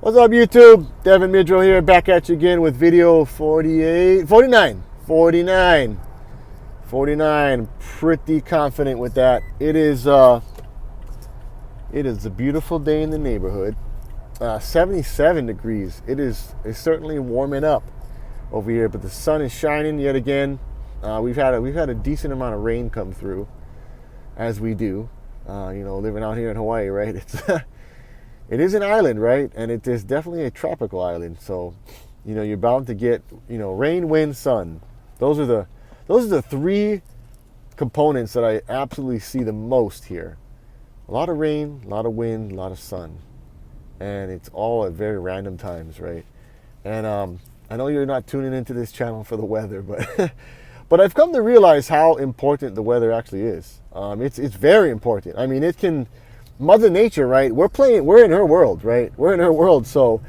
What's up, YouTube? Devin Midrow here, back at you again with video 49. Pretty confident with that. It is a beautiful day in the neighborhood. 77 degrees. It's certainly warming up over here, but the sun is shining yet again. We've had a decent amount of rain come through, as we do. Living out here in Hawaii, right? It is an island, right? And it is definitely a tropical island. So, you're bound to get, rain, wind, sun. Those are the three components that I absolutely see the most here. A lot of rain, a lot of wind, a lot of sun. And it's all at very random times, right? And I know you're not tuning into this channel for the weather, but but I've come to realize how important the weather actually is. It's very important. I mean, Mother Nature, right? We're in her world, right? We're in her world. So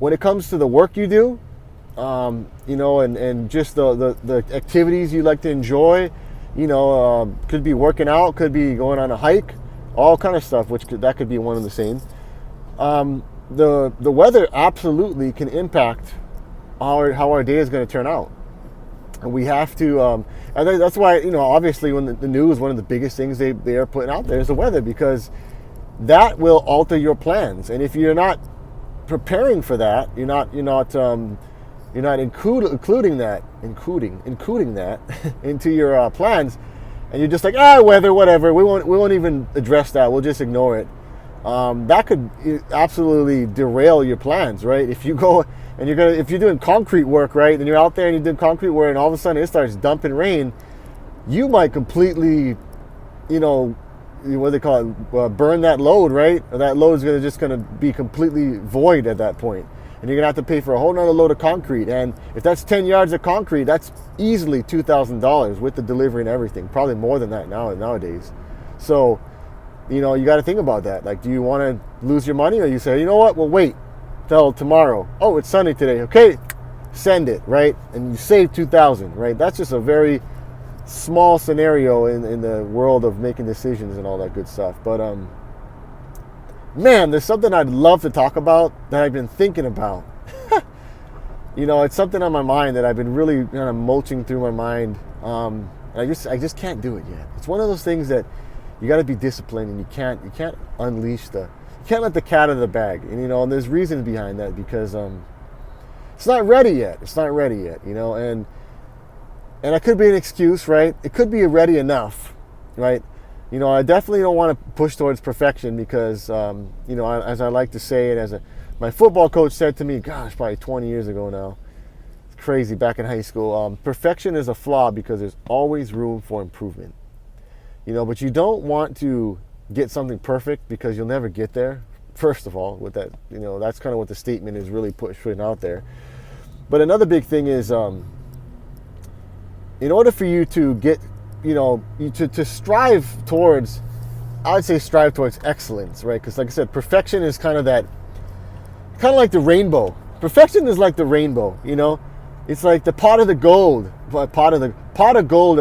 when it comes to the work you do, and just the activities you like to enjoy, could be working out, could be going on a hike, all kind of stuff, that could be one and the same. The weather absolutely can impact how our day is going to turn out. And we have to, and that's why, obviously when the news, one of the biggest things they are putting out there is the weather, because that will alter your plans. And if you're not preparing for that, you're not including that into your plans, and you're just like, weather, whatever. We won't even address that. We'll just ignore it. That could absolutely derail your plans, right? If you go and if you're doing concrete work, right, and you're out there and you're doing concrete work, and all of a sudden it starts dumping rain, you might completely, what they call it, burn that load, right? Or that load is just going to be completely void at that point. And you're going to have to pay for a whole nother load of concrete. And if that's 10 yards of concrete, that's easily $2,000 with the delivery and everything. Probably more than that nowadays. So, you got to think about that. Like, do you want to lose your money, or you say, you know what, we'll wait till tomorrow. Oh, it's sunny today. Okay, send it, right? And you save $2,000, right? That's just a very small scenario in the world of making decisions and all that good stuff. But man, there's something I'd love to talk about that I've been thinking about. It's something on my mind that I've been really kind of mulching through my mind. I just can't do it yet. It's one of those things that you got to be disciplined, and you can't unleash you can't let the cat out of the bag. And there's reasons behind that, because it's not ready yet. And it could be an excuse, right? It could be ready enough, right? I definitely don't want to push towards perfection, because, as I like to say it, my football coach said to me, gosh, probably 20 years ago now, it's crazy, back in high school, perfection is a flaw because there's always room for improvement. But you don't want to get something perfect, because you'll never get there, first of all, with that, that's kind of what the statement is really putting out there. But another big thing is, in order for you to get, to strive towards, I would say strive towards excellence, right? Because like I said, perfection is kind of like the rainbow. Perfection is like the rainbow, It's like the pot of gold at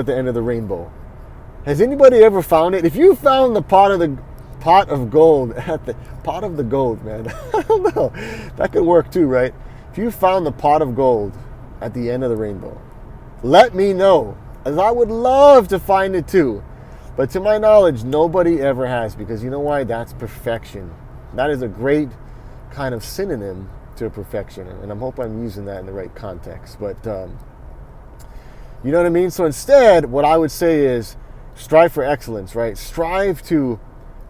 the end of the rainbow. Has anybody ever found it? If you found the pot of gold at the pot of the gold, man, I don't know. That could work too, right? If you found the pot of gold at the end of the rainbow, let me know, as I would love to find it too. But to my knowledge, nobody ever has, because you know why? That's perfection. That is a great kind of synonym to perfection, and I hope I'm using that in the right context. But you know what I mean? So instead, what I would say is strive for excellence, right? Strive to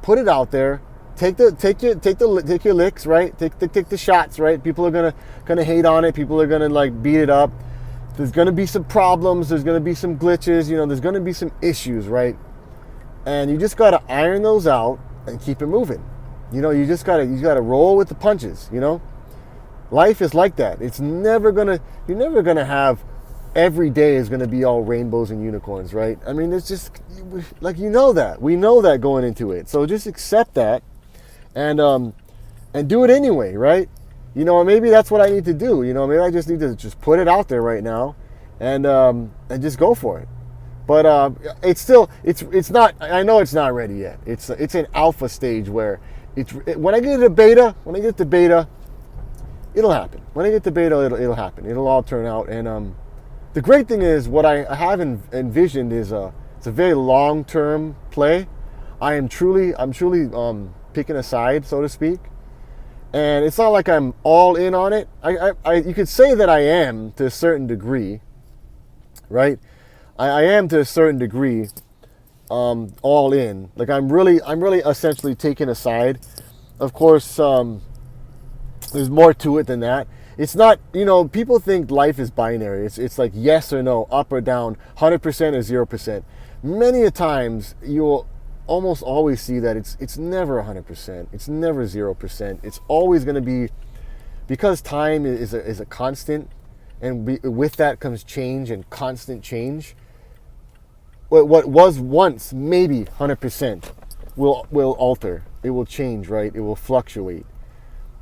put it out there. Take your licks, right? Take the shots, right? People are gonna hate on it. People are gonna beat it up. There's going to be some problems. There's going to be some glitches. There's going to be some issues, right? And you just got to iron those out and keep it moving. You got to roll with the punches, Life is like that. You're never going to have every day is going to be all rainbows and unicorns, right? I mean, it's just like, that. We know that going into it. So just accept that and do it anyway, right? Maybe that's what I need to do. Maybe I just need to just put it out there right now and just go for it. But it's not, I know it's not ready yet. It's an alpha stage where when I get to beta, it'll happen. When I get to beta, it'll happen. It'll all turn out. And the great thing is, what I have envisioned is it's a very long-term play. I'm truly picking a side, so to speak. And it's not like I'm all in on it. You could say that I am to a certain degree, right? I am to a certain degree all in. Like I'm really essentially taking a side. Of course, there's more to it than that. It's not, people think life is binary. It's like yes or no, up or down, 100% or 0%. Many a times you'll almost always see that it's never 100%. It's never 0%. It's always going to be, because time is a constant, and with that comes change and constant change. What was once maybe 100% will alter. It will change, right? It will fluctuate,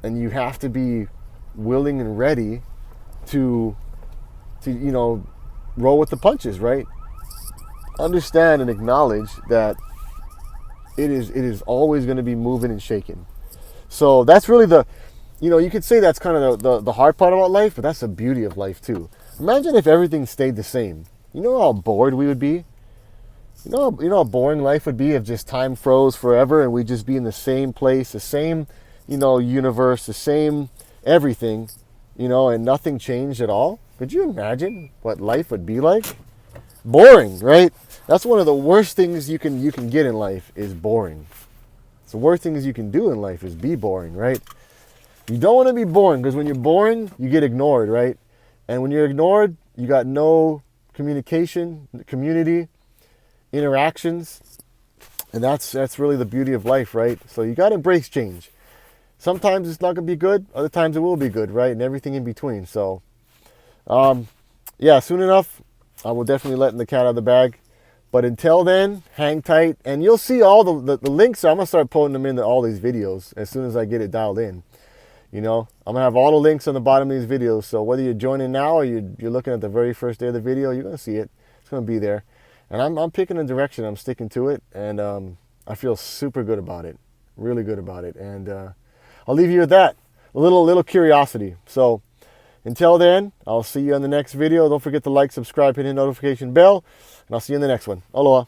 and you have to be willing and ready to roll with the punches, right? Understand and acknowledge that it is always going to be moving and shaking. So that's really you could say that's kind of the hard part about life, but that's the beauty of life too. Imagine if everything stayed the same. You know how bored we would be? You know how boring life would be if just time froze forever and we'd just be in the same place, the same, universe, the same everything, and nothing changed at all? Could you imagine what life would be like? Boring, right? That's one of the worst things you can get in life is boring. It's the worst things you can do in life is be boring, right? You don't want to be boring, because when you're boring, you get ignored, right? And when you're ignored, you got no communication, community, interactions, and that's really the beauty of life, right? So you got to embrace change. Sometimes it's not going to be good, other times it will be good, right? And everything in between. So, soon enough, I will definitely let the cat out of the bag. But until then, hang tight, and you'll see all the links. I'm going to start putting them into all these videos as soon as I get it dialed in. I'm going to have all the links on the bottom of these videos. So whether you're joining now or you're looking at the very first day of the video, you're going to see it. It's going to be there. And I'm picking a direction. I'm sticking to it. And I feel super good about it. Really good about it. And I'll leave you with that. A little curiosity. So until then, I'll see you on the next video. Don't forget to like, subscribe, hit the notification bell. And I'll see you in the next one. Aloha.